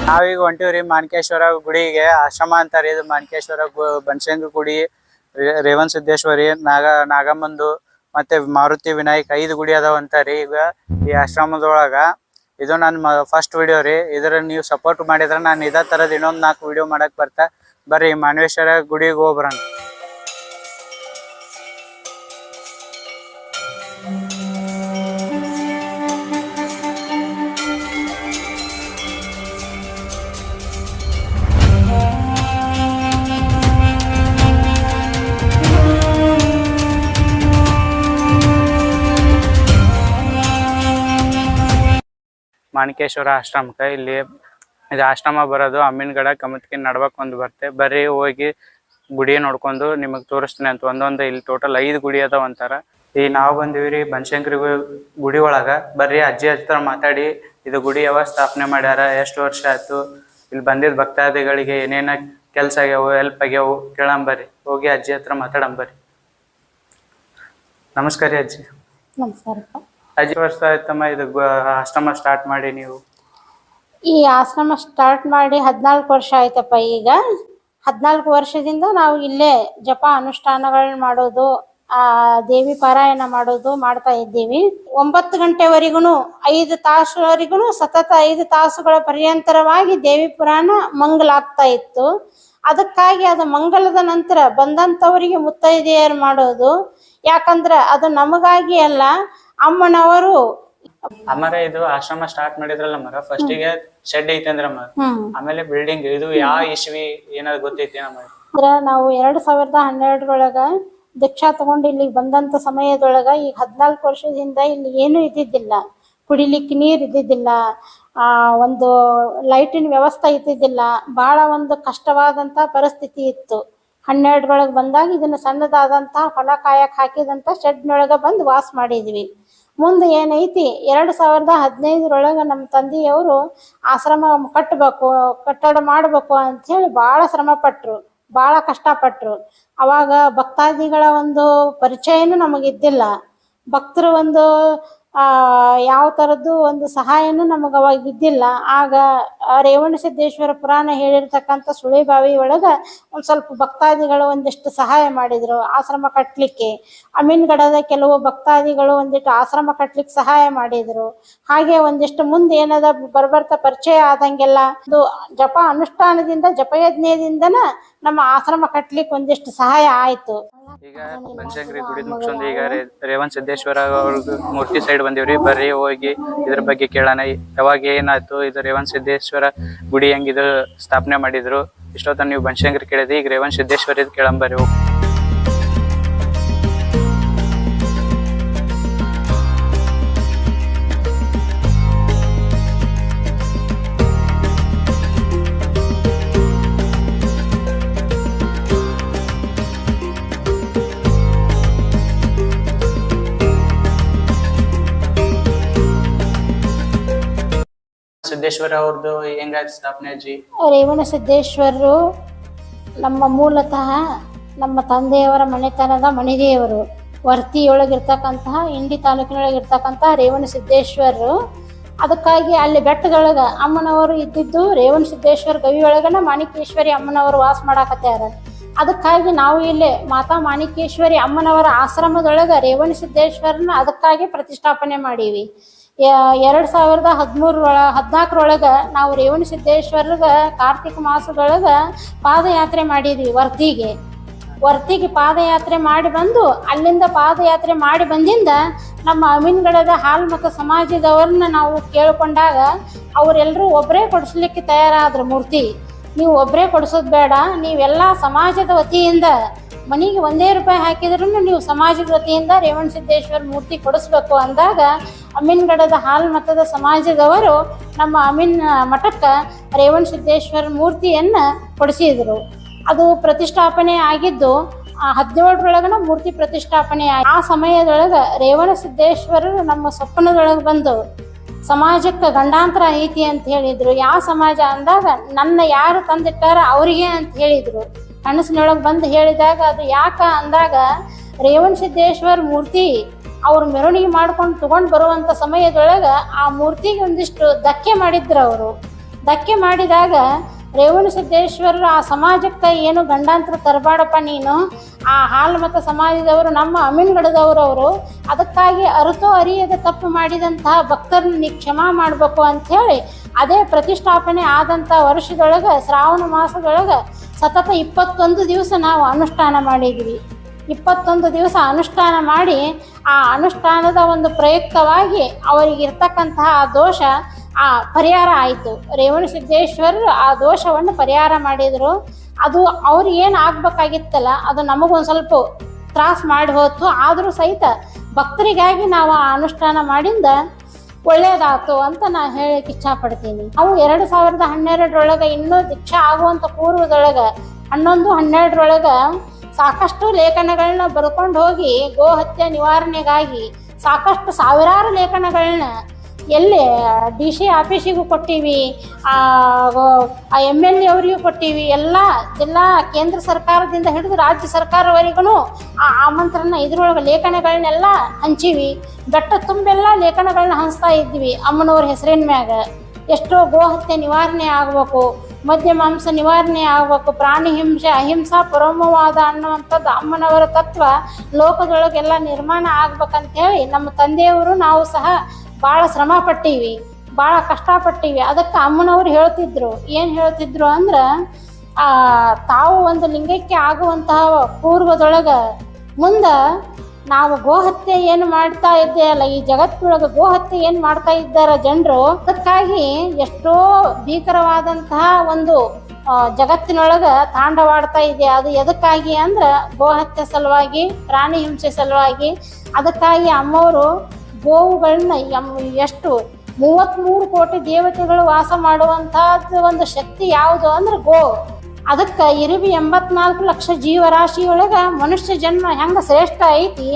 ನಾವೀಗ ಹೊಂಟಿವ್ರಿ ಮಾಣಿಕೇಶ್ವರ ಗುಡಿಗೆ. ಆಶ್ರಮ ಅಂತಾರಿ ಇದು. ಮಾಣಿಕೇಶ್ವರ ಬನಶಂಕರಿ ಗುಡಿ, ರೇವಣ ಸಿದ್ದೇಶ್ವರಿ, ನಾಗಮ್ಮಂದು ಮತ್ತೆ ಮಾರುತಿ ವಿನಾಯಕ್ 5 ಗುಡಿ ಅದಾವ ಅಂತಾರಿ ಈಗ ಈ ಆಶ್ರಮದೊಳಗ. ಇದು ನನ್ನ ಫಸ್ಟ್ ವಿಡಿಯೋ ರೀ. ಇದ್ರ ನೀವು ಸಪೋರ್ಟ್ ಮಾಡಿದ್ರೆ ನಾನು ಇದೇ ತರದ ಇನ್ನೊಂದು 4 ವಿಡಿಯೋ ಮಾಡಕ್ ಬರ್ತಾ. ಬರ್ರಿ ಮಾಣಿಕೇಶ್ವರ ಗುಡಿಗೆ ಹೋಗ್ಬರೋಣ. ಮಾಣಿಕೇಶ್ವರ ಆಶ್ರಮಕ್ಕೆ ಇಲ್ಲಿ ಇದು ಆಶ್ರಮ ಬರೋದು ಅಮ್ಮಿನಗಡ ಕಮತ್ಕಿ ನಡ್ಬಕ್ ಒಂದು ಬರ್ತೆ. ಬರ್ರಿ ಹೋಗಿ ಗುಡಿ ನೋಡ್ಕೊಂಡು ನಿಮಗೆ ತೋರಿಸ್ತೀನಿ ಅಂತ. ಒಂದೊಂದು ಇಲ್ಲಿ ಟೋಟಲ್ 5 ಗುಡಿ ಅದಾವ ಅಂತಾರ. ಈಗ ನಾವು ಬಂದಿವ್ರಿ ಬನಶಂಕರಿ ಗುಡಿ ಒಳಗ. ಬರ್ರಿ ಅಜ್ಜಿ ಹತ್ರ ಮಾತಾಡಿ ಇದು ಗುಡಿ ಯಾವಾಗ ಸ್ಥಾಪನೆ ಮಾಡ್ಯಾರ, ಎಷ್ಟು ವರ್ಷ ಆಯ್ತು, ಇಲ್ಲಿ ಬಂದಿದ್ದ ಭಕ್ತಾದಿಗಳಿಗೆ ಏನೇನ ಕೆಲ್ಸ ಆಗ್ಯಾವು, ಹೆಲ್ಪ್ ಆಗ್ಯಾವು ಕೇಳಂಬರ್ರಿ. ಹೋಗಿ ಅಜ್ಜಿ ಹತ್ರ ಮಾತಾಡಂಬರ್ರಿ. ನಮಸ್ಕಾರ ಅಜ್ಜಿ. ನಮಸ್ಕಾರಪ್ಪ. ಅಜ್ಜಿ ವರ್ಷ ಆಯ್ತಮ್ಮ ಇದು ಆಶ್ರಮ ಸ್ಟಾರ್ಟ್ ಮಾಡಿ ನೀವು? ಈ ಆಶ್ರಮ ಸ್ಟಾರ್ಟ್ ಮಾಡಿ 14 ವರ್ಷ ಆಯ್ತಪ್ಪ. ಈಗ 14 ವರ್ಷದಿಂದ ನಾವು ಇಲ್ಲೇ ಜಪ ಅನುಷ್ಠಾನಗಳನ್ನ ಮಾಡೋದು, ದೇವಿ ಪಾರಾಯಣ ಮಾಡೋದು ಮಾಡ್ತಾ ಇದ್ದೀವಿ. 9 ಗಂಟೆವರೆಗೂ 5 ತಾಸುವರೆಗೂ ಸತತ 5 ತಾಸುಗಳ ಪರ್ಯಂತರವಾಗಿ ದೇವಿ ಪುರಾಣ ಮಂಗಲಾಗ್ತಾ ಇತ್ತು. ಅದಕ್ಕಾಗಿ ಅದು ಮಂಗಲದ ನಂತರ ಬಂದಂಥವರಿಗೆ ಮುತ್ತೈದೆಯರು ಮಾಡೋದು. ಯಾಕಂದ್ರೆ ಅದು ನಮಗಾಗಿ ಅಲ್ಲ, ಅಮ್ಮನವರು. ಅಮ್ಮರ ಇದು ಆಶ್ರಮ ಸ್ಟಾರ್ಟ್ ಮಾಡಿದ್ರಲ್ಲ ಮರ, ಫಸ್ಟಿಗೆ ಶೆಡ್ ಐತೆ ಅಂದ್ರಮ್ಮ, ಆಮೇಲೆ ಬಿಲ್ಡಿಂಗ್ ಇದು ಯಾವ ಇಸ್ವಿ ಏನಾದ್ರು ಗೊತ್ತೈತಿ ನಮ್ಮ? ಅಂದ್ರೆ ನಾವು 2012 ದೀಕ್ಷಾ ತಗೊಂಡು ಇಲ್ಲಿಗೆ ಬಂದಂತ ಸಮಯದೊಳಗ ಈಗ 14 ವರ್ಷದಿಂದ ಇಲ್ಲಿ ಏನೂ ಇದ್ದಿದ್ದಿಲ್ಲ. ಕುಡಿಲಿಕ್ಕೆ ನೀರು ಇದ್ದಿದ್ದಿಲ್ಲ, ಒಂದು ಲೈಟಿನ ವ್ಯವಸ್ಥೆ ಇದ್ದಿದ್ದಿಲ್ಲ. ಬಹಳ ಒಂದು ಕಷ್ಟವಾದಂತ ಪರಿಸ್ಥಿತಿ ಇತ್ತು. 12 ಬಂದಾಗ ಇದನ್ನ ಸಣ್ಣದಾದಂತ ಹೊಲ ಕಾಯಕ್ ಹಾಕಿದಂತ ಶೆಡ್ನೊಳಗ ಬಂದು ವಾಸ ಮಾಡಿದ್ವಿ. ಮುಂದೆ ಏನೈತಿ 2015 ನಮ್ಮ ತಂದೆಯವರು ಆಶ್ರಮ ಕಟ್ಟಬೇಕು, ಕಟ್ಟಡ ಮಾಡಬೇಕು ಅಂತ ಹೇಳಿ ಭಾಳ ಶ್ರಮ ಪಟ್ರು, ಭಾಳ ಕಷ್ಟಪಟ್ರು. ಅವಾಗ ಭಕ್ತಾದಿಗಳ ಒಂದು ಪರಿಚಯನೂ ನಮಗಿದ್ದಿಲ್ಲ. ಭಕ್ತರು ಒಂದು ಯಾವ ಥರದ್ದು ಒಂದು ಸಹಾಯನೂ ನಮಗೆ ಅವಾಗ ಇದ್ದಿಲ್ಲ. ಆಗ ರೇವಣ ಸಿದ್ದೇಶ್ವರ ಪುರಾಣ ಹೇಳಿರ್ತಕ್ಕಂಥ ಸುಳಿಬಾವಿ ಒಳಗೆ ಒಂದು ಸ್ವಲ್ಪ ಭಕ್ತಾದಿಗಳು ಒಂದಿಷ್ಟು ಸಹಾಯ ಮಾಡಿದರು ಆಶ್ರಮ ಕಟ್ಟಲಿಕ್ಕೆ. ಅಮೀನ್ಗಡದ ಕೆಲವು ಭಕ್ತಾದಿಗಳು ಒಂದಿಷ್ಟು ಆಶ್ರಮ ಕಟ್ಟಲಿಕ್ಕೆ ಸಹಾಯ ಮಾಡಿದರು. ಹಾಗೆ ಒಂದಿಷ್ಟು ಮುಂದೆ ಏನದ ಬರ್ಬರ್ತಾ ಪರಿಚಯ ಆದಂಗೆಲ್ಲ ಒಂದು ಜಪ ಅನುಷ್ಠಾನದಿಂದ ಜಪಯಜ್ಞದಿಂದನ ನಮ್ಮ ಆಶ್ರಮ ಕಟ್ಟಲಿಕ್ಕೆ ಒಂದಿಷ್ಟು ಸಹಾಯ ಆಯಿತು. ಈಗ ಬನಶಂಕರಿ ಗುಡಿ ಮುಗಿಸ್ಕೊಂಡು ಈಗ ರೇವಣ ಸಿದ್ದೇಶ್ವರ ಅವ್ರ ಮೂರ್ತಿ ಸೈಡ್ ಬಂದಿವ್ರಿ. ಬರ್ರಿ ಹೋಗಿ ಇದ್ರ ಬಗ್ಗೆ ಕೇಳೋಣ. ಯಾವಾಗ ಏನಾಯ್ತು, ಇದು ರೇವಣ ಸಿದ್ದೇಶ್ವರ ಗುಡಿ ಹೆಂಗಿದು ಸ್ಥಾಪನೆ ಮಾಡಿದ್ರು, ಇಷ್ಟೊತ್ತ ನೀವು ಬನಶಂಕರಿ ಕೇಳಿದ್ರಿ. ಈಗ ರೇವಣ ಸಿದ್ದೇಶ್ವರ ಕೇಳಂಬರ್ರಿ ಹೋಗಿ. ಸಿದ್ದೇಶ್ವರ ಅವ್ರದ್ದು ಹೆಂಗಾಯ್ತು ಸ್ಥಾಪನೆ ಅಜ್ಜಿ? ರೇವಣ ಸಿದ್ದೇಶ್ವರರು ನಮ್ಮ ಮೂಲತಃ ನಮ್ಮ ತಂದೆಯವರ ಮನೆತನದ ಮಣಿದೇವರು. ವರ್ತಿಯೊಳಗಿರ್ತಕ್ಕಂತಹ ಇಂಡಿ ತಾಲೂಕಿನೊಳಗಿರ್ತಕ್ಕಂಥ ರೇವಣ ಸಿದ್ದೇಶ್ವರರು. ಅದಕ್ಕಾಗಿ ಅಲ್ಲಿ ಬೆಟ್ಟದೊಳಗೆ ಅಮ್ಮನವರು ಇದ್ದಿದ್ದು ರೇವಣ ಸಿದ್ದೇಶ್ವರ ಗವಿ ಒಳಗನ ಮಾಣಿಕೇಶ್ವರಿ ಅಮ್ಮನವರು ವಾಸ ಮಾಡಾಕತ್ಯಾರ. ಅದಕ್ಕಾಗಿ ನಾವು ಇಲ್ಲಿ ಮಾತಾ ಮಾಣಿಕೇಶ್ವರಿ ಅಮ್ಮನವರ ಆಶ್ರಮದೊಳಗೆ ರೇವಣ ಸಿದ್ದೇಶ್ವರನ ಅದಕ್ಕಾಗಿ ಪ್ರತಿಷ್ಠಾಪನೆ ಮಾಡೀವಿ. 2014 ನಾವು ರೇವಣ ಸಿದ್ದೇಶ್ವರ್ಗ ಕಾರ್ತಿಕ ಮಾಸದೊಳಗೆ ಪಾದಯಾತ್ರೆ ಮಾಡಿದ್ವಿ. ವರ್ತಿಗೆ ಪಾದಯಾತ್ರೆ ಮಾಡಿ ಬಂದು ಅಲ್ಲಿಂದ ಪಾದಯಾತ್ರೆ ಮಾಡಿ ಬಂದಿಂದ ನಮ್ಮ ಅಮೀನ್ಗಡದ ಹಾಲ್ಮತ ಸಮಾಜದವ್ರನ್ನ ನಾವು ಕೇಳ್ಕೊಂಡಾಗ ಅವರೆಲ್ಲರೂ ಒಬ್ಬರೇ ಕೊಡಿಸ್ಲಿಕ್ಕೆ ತಯಾರಾದ್ರು. ಮೂರ್ತಿ ನೀವು ಒಬ್ಬರೇ ಕೊಡಿಸೋದು ಬೇಡ, ನೀವೆಲ್ಲ ಸಮಾಜದ ವತಿಯಿಂದ ಮನೆಗೆ 1 ರೂಪಾಯಿ ಹಾಕಿದ್ರೂ ನೀವು ಸಮಾಜದ ವತಿಯಿಂದ ರೇವಣ ಸಿದ್ದೇಶ್ವರ ಮೂರ್ತಿ ಕೊಡಿಸ್ಬೇಕು ಅಂದಾಗ ಅಮೀನ್ಗಡದ ಹಾಲ್ಮತದ ಸಮಾಜದವರು ನಮ್ಮ ಅಮೀನ್ ಮಠಕ್ಕೆ ರೇವಣ ಸಿದ್ದೇಶ್ವರ ಮೂರ್ತಿಯನ್ನು ಕೊಡಿಸಿದರು. ಅದು ಪ್ರತಿಷ್ಠಾಪನೆ ಆಗಿದ್ದು 17 ಮೂರ್ತಿ ಪ್ರತಿಷ್ಠಾಪನೆ. ಆ ಸಮಯದೊಳಗೆ ರೇವಣ ಸಿದ್ದೇಶ್ವರರು ನಮ್ಮ ಸ್ವಪ್ನದೊಳಗೆ ಬಂದು ಸಮಾಜಕ್ಕೆ ಗಂಡಾಂತರ ಐತಿ ಅಂತ ಹೇಳಿದರು. ಯಾವ ಸಮಾಜ ಅಂದಾಗ ನನ್ನ ಯಾರು ತಂದಿಟ್ಟಾರ ಅವರಿಗೆ ಅಂತ ಹೇಳಿದರು. ಕನಸಿನೊಳಗೆ ಬಂದು ಹೇಳಿದಾಗ ಅದು ಯಾಕ ಅಂದಾಗ ರೇವಣ ಸಿದ್ದೇಶ್ವರ ಮೂರ್ತಿ ಅವ್ರು ಮೆರವಣಿಗೆ ಮಾಡ್ಕೊಂಡು ತಗೊಂಡು ಬರುವಂಥ ಸಮಯದೊಳಗೆ ಆ ಮೂರ್ತಿಗೆ ಒಂದಿಷ್ಟು ಧಕ್ಕೆ ಮಾಡಿದ್ರು. ಅವರು ಧಕ್ಕೆ ಮಾಡಿದಾಗ ರೇವಣಸಿದ್ದೇಶ್ವರರು ಆ ಸಮಾಜಕ್ಕೆ ಏನು ಗಂಡಾಂತರ ತರಬಾಡಪ್ಪ ನೀನು, ಆ ಹಾಲ್ಮತ ಸಮಾಜದವರು ನಮ್ಮ ಅಮೀನ್ಗಡದವರು ಅವರು, ಅದಕ್ಕಾಗಿ ಅರಿತೋ ಅರಿಯದ ತಪ್ಪು ಮಾಡಿದಂತಹ ಭಕ್ತರನ್ನ ನೀ ಕ್ಷಮಾ ಮಾಡಬೇಕು ಅಂಥೇಳಿ ಅದೇ ಪ್ರತಿಷ್ಠಾಪನೆ ಆದಂಥ ವರ್ಷದೊಳಗೆ ಶ್ರಾವಣ ಮಾಸದೊಳಗೆ ಸತತ 21 ದಿವಸ ನಾವು ಅನುಷ್ಠಾನ ಮಾಡಿದ್ವಿ. 21 ದಿವಸ ಅನುಷ್ಠಾನ ಮಾಡಿ ಆ ಅನುಷ್ಠಾನದ ಒಂದು ಪ್ರಯುಕ್ತವಾಗಿ ಅವರಿಗಿರ್ತಕ್ಕಂತಹ ದೋಷ ಪರಿಹಾರ ಆಯಿತು. ರೇವಣಸಿದ್ದೇಶ್ವರರು ಆ ದೋಷವನ್ನು ಪರಿಹಾರ ಮಾಡಿದರು. ಅದು ಅವ್ರಿಗೇನು ಆಗ್ಬೇಕಾಗಿತ್ತಲ್ಲ ಅದು ನಮಗೊಂದು ಸ್ವಲ್ಪ ತ್ರಾಸ ಮಾಡಿ ಹೋಯ್ತು. ಆದರೂ ಸಹಿತ ಭಕ್ತರಿಗಾಗಿ ನಾವು ಆ ಅನುಷ್ಠಾನ ಮಾಡಿಂದ ಒಳ್ಳೇದಾಯ್ತು ಅಂತ ನಾನು ಹೇಳಕ್ಕೆ ಇಚ್ಛಪಡ್ತೀನಿ. ನಾವು 2012 ಇನ್ನೂ ದೀಕ್ಷಾ ಆಗುವಂಥ ಪೂರ್ವದೊಳಗೆ 11-12 ಸಾಕಷ್ಟು ಲೇಖನಗಳನ್ನ ಬರ್ಕೊಂಡು ಹೋಗಿ ಗೋ ಹತ್ಯೆ ನಿವಾರಣೆಗಾಗಿ ಸಾಕಷ್ಟು ಸಾವಿರಾರು ಲೇಖನಗಳನ್ನ ಎಲ್ಲಿ DC ಆಫೀಸಿಗೂ ಕೊಟ್ಟೀವಿ, MLA ಅವರಿಗೂ ಕೊಟ್ಟೀವಿ, ಎಲ್ಲ ಜಿಲ್ಲಾ ಕೇಂದ್ರ ಸರ್ಕಾರದಿಂದ ಹಿಡಿದು ರಾಜ್ಯ ಸರ್ಕಾರವರೆಗೂ ಆ ಆಮಂತ್ರಣ ಇದ್ರೊಳಗೆ ಲೇಖನಗಳನ್ನೆಲ್ಲ ಹಂಚೀವಿ. ಬೆಟ್ಟ ತುಂಬೆಲ್ಲ ಲೇಖನಗಳನ್ನ ಹಂಚ್ತಾ ಇದ್ವಿ. ಅಮ್ಮನವ್ರ ಹೆಸರಿನ ಮ್ಯಾಗ ಎಷ್ಟೋ ಗೋ ಹತ್ಯೆ ನಿವಾರಣೆ ಆಗಬೇಕು, ಮದ್ಯ ಮಾಂಸ ನಿವಾರಣೆ ಆಗಬೇಕು, ಪ್ರಾಣಿ ಹಿಂಸೆ ಅಹಿಂಸಾ ಪರಮವಾದ ಅನ್ನುವಂಥದ್ದು ಅಮ್ಮನವರ ತತ್ವ ಲೋಕದೊಳಗೆಲ್ಲ ನಿರ್ಮಾಣ ಆಗ್ಬೇಕಂತೇಳಿ ನಮ್ಮ ತಂದೆಯವರು ನಾವು ಸಹ ಭಾಳ ಶ್ರಮ ಪಟ್ಟೀವಿ, ಭಾಳ ಕಷ್ಟಪಟ್ಟೀವಿ. ಅದಕ್ಕೆ ಅಮ್ಮನವ್ರು ಹೇಳ್ತಿದ್ರು, ಏನು ಹೇಳ್ತಿದ್ರು ಅಂದ್ರೆ ತಾವು ಒಂದು ಲಿಂಗಕ್ಕೆ ಆಗುವಂತಹ ಪೂರ್ವದೊಳಗೆ ಮುಂದೆ ನಾವು ಗೋಹತ್ಯೆ ಏನು ಮಾಡ್ತಾ ಇದ್ದೇವಲ್ಲ, ಈ ಜಗತ್ತಿನೊಳಗೆ ಗೋಹತ್ಯೆ ಏನು ಮಾಡ್ತಾ ಇದ್ದಾರೆ ಜನರು, ಅದಕ್ಕಾಗಿ ಎಷ್ಟೋ ಭೀಕರವಾದಂತಹ ಒಂದು ಜಗತ್ತಿನೊಳಗೆ ತಾಂಡವಾಡ್ತಾ ಇದೆ. ಅದು ಎದಕ್ಕಾಗಿ ಅಂದ್ರೆ ಗೋಹತ್ಯೆ ಸಲುವಾಗಿ, ಪ್ರಾಣಿ ಹಿಂಸೆ ಸಲುವಾಗಿ. ಅದಕ್ಕಾಗಿ ಅಮ್ಮವರು ಗೋವುಗಳನ್ನ ಎಷ್ಟು 33 ಕೋಟಿ ದೇವತೆಗಳು ವಾಸ ಮಾಡುವಂಥದ್ದು ಒಂದು ಶಕ್ತಿ ಯಾವುದು ಅಂದ್ರೆ ಗೋ. ಅದಕ್ಕೆ ಇರುವಿ 84 ಲಕ್ಷ ಜೀವರಾಶಿಯೊಳಗೆ ಮನುಷ್ಯ ಜನ್ಮ ಹೆಂಗೆ ಶ್ರೇಷ್ಠ ಐತಿ,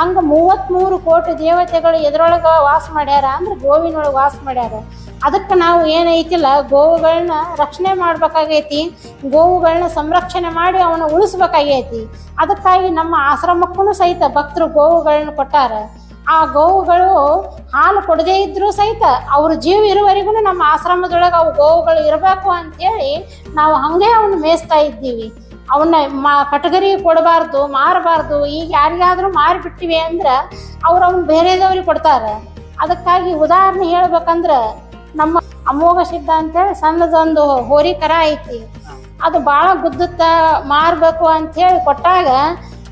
ಹಂಗೆ 33 ಕೋಟಿ ದೇವತೆಗಳು ಎದ್ರೊಳಗೆ ವಾಸ ಮಾಡ್ಯಾರ ಅಂದ್ರೆ ಗೋವಿನೊಳಗೆ ವಾಸ ಮಾಡ್ಯಾರ. ಅದಕ್ಕೆ ನಾವು ಏನೈತಿಲ್ಲ ಗೋವುಗಳನ್ನ ರಕ್ಷಣೆ ಮಾಡ್ಬೇಕಾಗೈತಿ, ಗೋವುಗಳನ್ನ ಸಂರಕ್ಷಣೆ ಮಾಡಿ ಅವನ್ನ ಉಳಿಸ್ಬೇಕಾಗೈತಿ. ಅದಕ್ಕಾಗಿ ನಮ್ಮ ಆಶ್ರಮಕ್ಕೂ ಸಹಿತ ಭಕ್ತರು ಗೋವುಗಳನ್ನ ಕೊಟ್ಟಾರ. ಆ ಗೋವುಗಳು ಹಾಲು ಕೊಡದೇ ಇದ್ರೂ ಸಹಿತ ಅವ್ರ ಜೀವ ಇರುವವರೆಗೂ ನಮ್ಮ ಆಶ್ರಮದೊಳಗೆ ಅವು ಗೋವುಗಳು ಇರಬೇಕು ಅಂಥೇಳಿ ನಾವು ಹಾಗೆ ಅವನ್ನ ಮೇಯಿಸ್ತಾ ಇದ್ದೀವಿ. ಅವನ್ನ ಕಟಗರಿಗೆ ಕೊಡಬಾರ್ದು, ಮಾರಬಾರ್ದು. ಈಗ ಯಾರಿಗಾದ್ರೂ ಮಾರಿಬಿಟ್ಟಿವಿ ಅಂದ್ರೆ ಅವ್ನು ಬೇರೆದವ್ರಿಗೆ ಕೊಡ್ತಾರೆ. ಅದಕ್ಕಾಗಿ ಉದಾಹರಣೆ ಹೇಳ್ಬೇಕಂದ್ರೆ ನಮ್ಮ ಅಮೋಘ ಸಿದ್ಧ ಅಂತೇಳಿ ಸಣ್ಣದೊಂದು ಹೋರಿ ಕರ ಐತಿ, ಅದು ಭಾಳ ಗುದ್ದುತ್ತ ಮಾರಬೇಕು ಅಂಥೇಳಿ ಕೊಟ್ಟಾಗ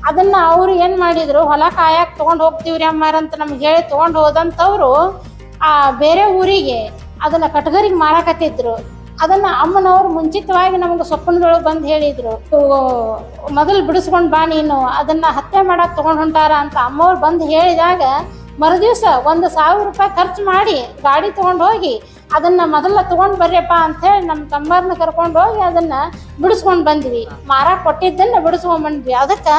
ಅದನ್ನು ಅವರು ಏನು ಮಾಡಿದರು, ಹೊಲ ಕಾಯಕ್ಕೆ ತೊಗೊಂಡು ಹೋಗ್ತೀವ್ರಿ ಅಮ್ಮಾರಂತ ನಮ್ಗೆ ಹೇಳಿ ತೊಗೊಂಡು ಹೋದಂಥವ್ರು ಬೇರೆ ಊರಿಗೆ ಅದನ್ನು ಕಟಗರಿಗೆ ಮಾರಾಕತ್ತಿದ್ರು. ಅದನ್ನು ಅಮ್ಮನವ್ರು ಮುಂಚಿತವಾಗಿ ನಮಗೆ ಸೊಪ್ಪನದೊಳಗೆ ಬಂದು ಹೇಳಿದರು, ಮೊದಲು ಬಿಡಿಸ್ಕೊಂಡು ಬಾ ನೀನು, ಅದನ್ನು ಹತ್ಯೆ ಮಾಡಕ್ಕೆ ತೊಗೊಂಡು ಹೊಂಟಾರ ಅಂತ ಅಮ್ಮವ್ರು ಬಂದು ಹೇಳಿದಾಗ ಮರುದಿವ್ಸ 1,000 ರೂಪಾಯಿ ಖರ್ಚು ಮಾಡಿ ಗಾಡಿ ತೊಗೊಂಡು ಹೋಗಿ ಅದನ್ನು ಮೊದಲ ತೊಗೊಂಡು ಬರ್ರಿಯಪ್ಪ ಅಂಥೇಳಿ ನಮ್ಮ ತಮ್ಮರನ್ನ ಕರ್ಕೊಂಡು ಹೋಗಿ ಅದನ್ನು ಬಿಡಿಸ್ಕೊಂಡು ಬಂದ್ವಿ. ಮಾರಕ್ಕೆ ಕೊಟ್ಟಿದ್ದನ್ನು ಬಿಡಿಸ್ಕೊಂಡು ಬಂದ್ವಿ. ಅದಕ್ಕೆ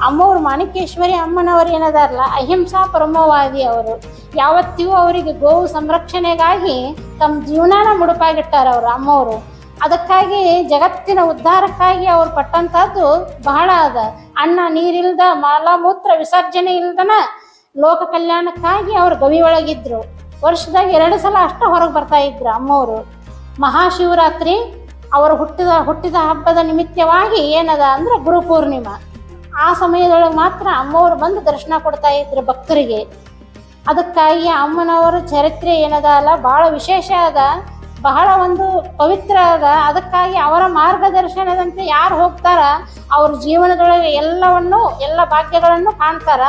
ಅಮ್ಮವ್ರು ಮಾಣಿಕೇಶ್ವರಿ ಅಮ್ಮನವರು ಏನದಾರಲ್ಲ ಅಹಿಂಸಾ ಪರಮವಾದಿ ಅವರು. ಯಾವತ್ತಿಗೂ ಅವರಿಗೆ ಗೋವು ಸಂರಕ್ಷಣೆಗಾಗಿ ತಮ್ಮ ಜೀವನಾನ ಮುಡುಪಾಗಿಟ್ಟಾರ ಅವರು ಅಮ್ಮವರು. ಅದಕ್ಕಾಗಿ ಜಗತ್ತಿನ ಉದ್ಧಾರಕ್ಕಾಗಿ ಅವ್ರು ಪಟ್ಟಂಥದ್ದು ಬಹಳ ಅದ. ಅನ್ನ ನೀರಿಲ್ದ ಮಲಮೂತ್ರ ವಿಸರ್ಜನೆ ಇಲ್ದನ ಲೋಕ ಕಲ್ಯಾಣಕ್ಕಾಗಿ ಅವ್ರು ಗವಿ ಒಳಗಿದ್ರು. ವರ್ಷದಾಗ 2 ಸಲ ಅಷ್ಟ ಹೊರಗೆ ಬರ್ತಾ ಇದ್ರು ಅಮ್ಮವರು. ಮಹಾಶಿವರಾತ್ರಿ ಅವರು ಹುಟ್ಟಿದ ಹಬ್ಬದ ನಿಮಿತ್ತವಾಗಿ ಏನದ ಅಂದ್ರೆ ಗುರುಪೂರ್ಣಿಮಾ, ಆ ಸಮಯದೊಳಗೆ ಮಾತ್ರ ಅಮ್ಮವರು ಬಂದು ದರ್ಶನ ಕೊಡ್ತಾ ಇದ್ರು ಭಕ್ತರಿಗೆ. ಅದಕ್ಕಾಗಿ ಅಮ್ಮನವರ ಚರಿತ್ರೆ ಏನದ ಅಲ್ಲ ಭಾಳ ವಿಶೇಷ ಅದ, ಬಹಳ ಒಂದು ಪವಿತ್ರ ಅದ. ಅದಕ್ಕಾಗಿ ಅವರ ಮಾರ್ಗದರ್ಶನದಂತೆ ಯಾರು ಹೋಗ್ತಾರ ಅವ್ರ ಜೀವನದೊಳಗೆ ಎಲ್ಲ ಭಾಗ್ಯಗಳನ್ನು ಕಾಣ್ತಾರ,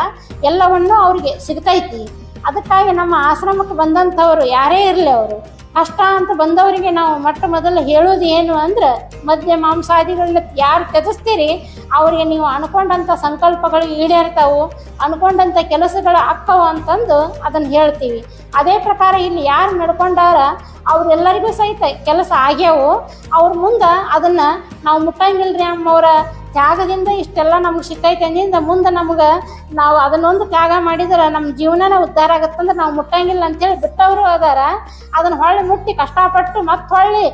ಎಲ್ಲವನ್ನು ಅವ್ರಿಗೆ ಸಿಗ್ತೈತಿ. ಅದಕ್ಕಾಗಿ ನಮ್ಮ ಆಶ್ರಮಕ್ಕೆ ಬಂದಂಥವ್ರು ಯಾರೇ ಇರಲಿ ಅವರು ಕಷ್ಟ ಅಂತ ಬಂದವರಿಗೆ ನಾವು ಮೊದಲು ಹೇಳೋದು ಏನು ಅಂದ್ರೆ ಮದ್ಯ ಮಾಂಸಾದಿಗಳನ್ನ ಯಾರು ತ್ಯಜಿಸ್ತೀರಿ ಅವರಿಗೆ ನೀವು ಅನ್ಕೊಂಡಂಥ ಸಂಕಲ್ಪಗಳು ಈಡೇರ್ತಾವು, ಅನ್ಕೊಂಡಂಥ ಕೆಲಸಗಳು ಅಕ್ಕವು ಅಂತಂದು ಅದನ್ನು ಹೇಳ್ತೀವಿ. ಅದೇ ಪ್ರಕಾರ ಇಲ್ಲಿ ಯಾರು ನಡ್ಕೊಂಡಾರ ಅವ್ರೆಲ್ಲರಿಗೂ ಸಹಿತ ಕೆಲಸ ಆಗ್ಯಾವು. ಅವ್ರ ಮುಂದೆ ಅದನ್ನು ನಾವು ಮುಟ್ಟಂಗಿಲ್ರಿ ಅಮ್ಮವರ ತ್ಯಾಗದಿಂದ ಇಷ್ಟೆಲ್ಲ ನಮ್ಗೆ ಸಿಕ್ಕೈತೆ ಅಂದಿಂದ ಮುಂದೆ ನಾವು ಅದನ್ನೊಂದು ತ್ಯಾಗ ಮಾಡಿದ್ರೆ ನಮ್ಮ ಜೀವನನ ಉದ್ಧಾರ ಆಗತ್ತಂದ್ರೆ ನಾವು ಮುಟ್ಟಂಗಿಲ್ಲ ಅಂತೇಳಿ ಬಿಟ್ಟವರು ಅದಾರ. ಅದನ್ನು ಹೊಳ್ಳಿ ಮುಟ್ಟಿ ಕಷ್ಟಪಟ್ಟು ಮತ್ತೆ ಹೊಳ್ಳಿ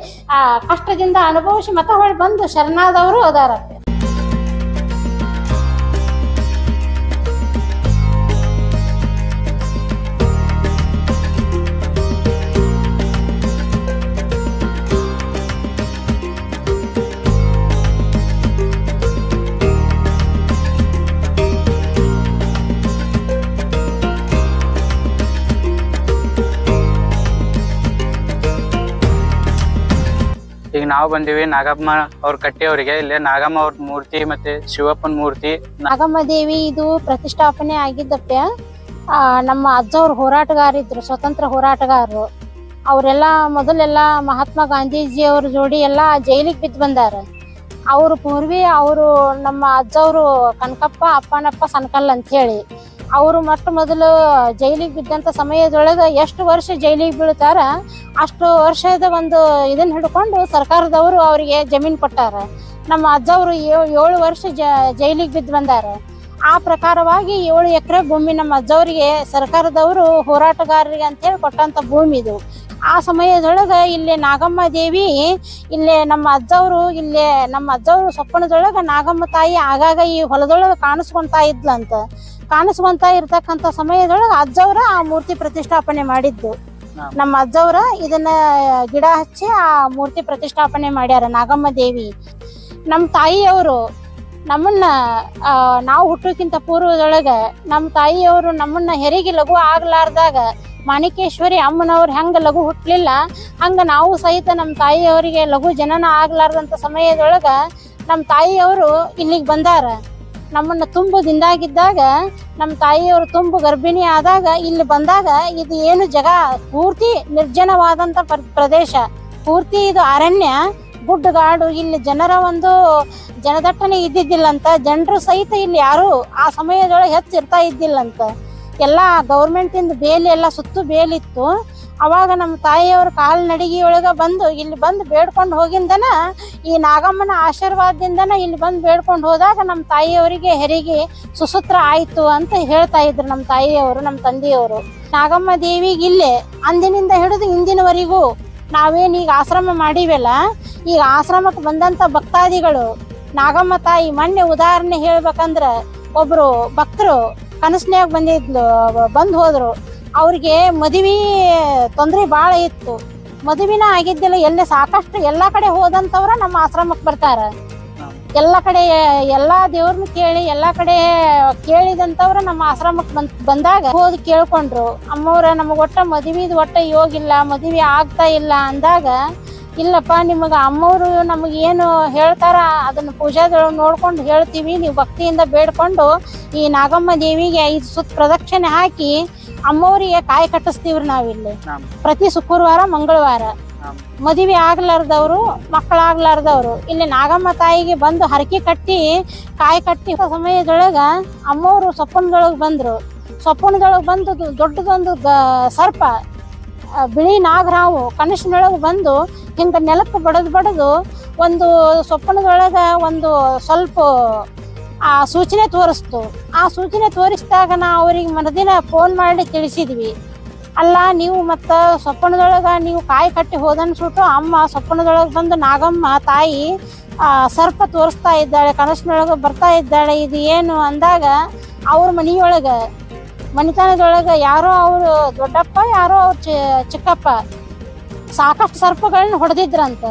ಕಷ್ಟದಿಂದ ಅನುಭವಿಸಿ ಮತ್ತೆ ಹೊಳ್ಳಿ ಬಂದು ಶರಣಾದವರು ಅದಾರ. ಈಗ ನಾವು ಬಂದಿವಿ ನಾಗಮ್ಮ ಅವ್ರ ಕಟ್ಟಿಯವರಿಗೆ. ಇಲ್ಲೇ ನಾಗಮ್ಮ ಅವ್ರ ಮೂರ್ತಿ ಮತ್ತೆ ಶಿವಪ್ಪನ ಮೂರ್ತಿ. ನಾಗಮ್ಮ ದೇವಿ ಇದು ಪ್ರತಿಷ್ಠಾಪನೆ ಆಗಿದ್ದಪ್ಪ ನಮ್ಮ ಅಜ್ಜವ್ರು ಹೋರಾಟಗಾರಿದ್ರು, ಸ್ವತಂತ್ರ ಹೋರಾಟಗಾರರು. ಅವರೆಲ್ಲ ಮೊದಲೆಲ್ಲ ಮಹಾತ್ಮ ಗಾಂಧೀಜಿ ಅವ್ರ ಜೋಡಿ ಎಲ್ಲ ಜೈಲಿಗೆ ಬಿದ್ದು ಬಂದಾರ. ಅವರು ಪೂರ್ವಿ ಅವರು ನಮ್ಮ ಅಜ್ಜವರು ಕನಕಪ್ಪ ಅಪ್ಪನಪ್ಪ ಸನ್ಕಲ್ ಅಂತ ಹೇಳಿ ಅವರು ಮೊದಲು ಜೈಲಿಗೆ ಬಿದ್ದಂಥ ಸಮಯದೊಳಗೆ ಎಷ್ಟು ವರ್ಷ ಜೈಲಿಗೆ ಬೀಳ್ತಾರ ಅಷ್ಟು ವರ್ಷದ ಒಂದು ಇದನ್ನ ಹಿಡ್ಕೊಂಡು ಸರ್ಕಾರದವರು ಅವರಿಗೆ ಜಮೀನು ಕೊಟ್ಟಾರ. ನಮ್ಮ ಅಜ್ಜವರು 7 ವರ್ಷ ಜೈಲಿಗೆ ಬಿದ್ದು ಬಂದಾರ. ಆ ಪ್ರಕಾರವಾಗಿ 7 ಎಕರೆ ಭೂಮಿ ನಮ್ಮ ಅಜ್ಜವರಿಗೆ ಸರ್ಕಾರದವರು ಹೋರಾಟಗಾರರಿಗೆ ಅಂತೇಳಿ ಕೊಟ್ಟಂಥ ಭೂಮಿ ಇದು. ಆ ಸಮಯದೊಳಗೆ ಇಲ್ಲಿ ನಾಗಮ್ಮ ದೇವಿ ಇಲ್ಲೇ ನಮ್ಮ ಅಜ್ಜವರು ಸೊಪ್ಪಣದೊಳಗೆ ನಾಗಮ್ಮ ತಾಯಿ ಆಗಾಗ ಈ ಹೊಲದೊಳಗೆ ಕಾಣಿಸ್ಕೊಂತಾ ಇರ್ತಕ್ಕಂಥ ಸಮಯದೊಳಗೆ ಅಜ್ಜವ್ರ ಆ ಮೂರ್ತಿ ಪ್ರತಿಷ್ಠಾಪನೆ ಮಾಡಿದ್ದು. ನಮ್ಮ ಅಜ್ಜವ್ರ ಇದನ್ನ ಗಿಡ ಹಚ್ಚಿ ಆ ಮೂರ್ತಿ ಪ್ರತಿಷ್ಠಾಪನೆ ಮಾಡ್ಯಾರ ನಾಗಮ್ಮ ದೇವಿ. ನಮ್ಮ ತಾಯಿಯವರು ನಮ್ಮನ್ನ ನಾವು ಹುಟ್ಟೋಕ್ಕಿಂತ ಪೂರ್ವದೊಳಗೆ ನಮ್ಮ ತಾಯಿಯವರು ನಮ್ಮನ್ನ ಹೆರಿಗೆ ಲಘು ಆಗ್ಲಾರ್ದಾಗ ಮಾಣಿಕೇಶ್ವರಿ ಅಮ್ಮನವ್ರು ಹೆಂಗ ಲಘು ಹುಟ್ಟಲಿಲ್ಲ ಹಂಗ ನಾವು ಸಹಿತ ನಮ್ಮ ತಾಯಿಯವರಿಗೆ ಲಘು ಜನನ ಆಗ್ಲಾರ್ದಂಥ ಸಮಯದೊಳಗ ನಮ್ಮ ತಾಯಿಯವರು ಇಲ್ಲಿಗೆ ಬಂದಾರ. ನಮ್ಮನ್ನ ತುಂಬು ದಿಂದಾಗಿದ್ದಾಗ ನಮ್ಮ ತಾಯಿಯವರು ತುಂಬು ಗರ್ಭಿಣಿ ಆದಾಗ ಇಲ್ಲಿ ಬಂದಾಗ ಇದು ಏನು ಜಾಗ ಪೂರ್ತಿ ನಿರ್ಜನವಾದಂಥ ಪ್ರದೇಶ, ಪೂರ್ತಿ ಇದು ಅರಣ್ಯ ಗುಡ್ಡಗಾಡು. ಇಲ್ಲಿ ಜನರ ಒಂದು ಜನದಟ್ಟಣೆ ಇದ್ದಿದ್ದಿಲ್ಲಂತ, ಜನರು ಸಹಿತ ಇಲ್ಲಿ ಯಾರು ಆ ಸಮಯದೊಳಗೆ ಹೆಚ್ಚಿರ್ತಾ ಇದ್ದಿಲ್ಲಂತ. ಎಲ್ಲ ಗೌರ್ಮೆಂಟಿಂದ ಬೇಲಿ ಎಲ್ಲ ಸುತ್ತು ಬೇಲಿತ್ತು. ಅವಾಗ ನಮ್ಮ ತಾಯಿಯವ್ರ ಕಾಲ್ನಡಿಗೆಯೊಳಗೆ ಇಲ್ಲಿ ಬಂದು ಬೇಡ್ಕೊಂಡು ಹೋಗಿಂದನ ಈ ನಾಗಮ್ಮನ ಆಶೀರ್ವಾದದಿಂದನ ಇಲ್ಲಿ ಬಂದು ಬೇಡ್ಕೊಂಡು ಹೋದಾಗ ನಮ್ಮ ತಾಯಿಯವರಿಗೆ ಹೆರಿಗೆ ಸುಸೂತ್ರ ಆಯಿತು ಅಂತ ಹೇಳ್ತಾ ಇದ್ರು ನಮ್ಮ ತಾಯಿಯವರು, ನಮ್ಮ ತಂದೆಯವರು. ನಾಗಮ್ಮ ದೇವಿಗೆ ಇಲ್ಲೇ ಅಂದಿನಿಂದ ಹಿಡಿದು ಇಂದಿನವರೆಗೂ ನಾವೇನೀಗ ಆಶ್ರಮ ಮಾಡಿವೆಲ್ಲ, ಈಗ ಆಶ್ರಮಕ್ಕೆ ಬಂದಂಥ ಭಕ್ತಾದಿಗಳು ನಾಗಮ್ಮ ತಾಯಿ ಮೊನ್ನೆ ಉದಾಹರಣೆ ಹೇಳ್ಬೇಕಂದ್ರೆ ಒಬ್ರು ಭಕ್ತರು ಕನಸ್ನ್ಯಾಗ ಬಂದು ಹೋದ್ರು. ಅವ್ರಿಗೆ ಮದುವೆ ತೊಂದರೆ ಭಾಳ ಇತ್ತು, ಮದುವೆನ ಆಗಿದ್ದಿಲ್ಲ. ಸಾಕಷ್ಟು ಎಲ್ಲ ಕಡೆ ಹೋದಂಥವ್ರ ನಮ್ಮ ಆಶ್ರಮಕ್ಕೆ ಬರ್ತಾರ. ಎಲ್ಲ ಕಡೆ ಎಲ್ಲ ದೇವ್ರನ್ನ ಕೇಳಿ ಎಲ್ಲ ಕಡೆ ಕೇಳಿದಂಥವ್ರ ನಮ್ಮ ಆಶ್ರಮಕ್ಕೆ ಬಂದಾಗ ಹೋಗಿ ಕೇಳ್ಕೊಂಡ್ರು, ಅಮ್ಮವ್ರ ನಮಗೆ ಮದುವೆದು ಯೋಗಿಲ್ಲ, ಮದುವೆ ಆಗ್ತಾ ಇಲ್ಲ ಅಂದಾಗ, ಇಲ್ಲಪ್ಪ ನಿಮಗೆ ಅಮ್ಮವರು ನಮಗೇನು ಹೇಳ್ತಾರ ಅದನ್ನು ಪೂಜಾದೊಳಗೆ ನೋಡ್ಕೊಂಡು ಹೇಳ್ತೀವಿ, ನೀವು ಭಕ್ತಿಯಿಂದ ಬೇಡ್ಕೊಂಡು ಈ ನಾಗಮ್ಮ ದೇವಿಗೆ 5 ಸುತ್ತ ಪ್ರದಕ್ಷಿಣೆ ಹಾಕಿ ಅಮ್ಮವ್ರಿಗೆ ಕಾಯಿ ಕಟ್ಟಿಸ್ತೀವ್ರಿ ನಾವಿಲ್ಲಿ ಪ್ರತಿ ಶುಕ್ರವಾರ ಮಂಗಳವಾರ. ಮದುವೆ ಆಗ್ಲಾರ್ದವ್ರು ಮಕ್ಕಳಾಗ್ಲಾರ್ದವ್ರು ಇಲ್ಲಿ ನಾಗಮ್ಮ ತಾಯಿಗೆ ಬಂದು ಹರಕೆ ಕಟ್ಟಿ ಕಾಯಿ ಕಟ್ಟಿ ಸಮಯದೊಳಗ ಅಮ್ಮವರು ಸೊಪ್ಪನದೊಳಗೆ ಬಂದ್ರು. ಸೊಪ್ಪನದೊಳಗೆ ಬಂದು ದೊಡ್ಡದೊಂದು ಸರ್ಪ ಬಿಳಿ ನಾಗರಾವು ಕನಸಿನೊಳಗೆ ಬಂದು ಹಿಂಗೆ ನೆಲಕ್ಕೆ ಬಡದು ಒಂದು ಸೊಪ್ಪನದೊಳಗೆ ಒಂದು ಸ್ವಲ್ಪ ಆ ಸೂಚನೆ ತೋರಿಸ್ತು. ಆ ಸೂಚನೆ ತೋರಿಸಿದಾಗ ನಾವು ಅವ್ರಿಗೆ ಮರುದಿನ ಫೋನ್ ಮಾಡಿ ತಿಳಿಸಿದ್ವಿ, ಅಲ್ಲ ನೀವು ಮತ್ತು ಸೊಪ್ಪನದೊಳಗೆ ನೀವು ಕಾಯಿ ಕಟ್ಟಿ ಹೋದನ್ಸುಟ್ಟು ಅಮ್ಮ ಸೊಪ್ಪನದೊಳಗೆ ಬಂದು ನಾಗಮ್ಮ ತಾಯಿ ಸರ್ಪ ತೋರಿಸ್ತಾ ಇದ್ದಾಳೆ, ಕನಸಿನೊಳಗೆ ಬರ್ತಾ ಇದ್ದಾಳೆ, ಇದು ಏನು ಅಂದಾಗ ಅವ್ರ ಮನಿತನದೊಳಗೆ ಯಾರೋ ಅವರು ದೊಡ್ಡಪ್ಪ ಯಾರೋ ಅವ್ರ ಚಿಕ್ಕಪ್ಪ ಸಾಕಷ್ಟು ಸರ್ಪಗಳನ್ನ ಹೊಡೆದಿದ್ರಂತ.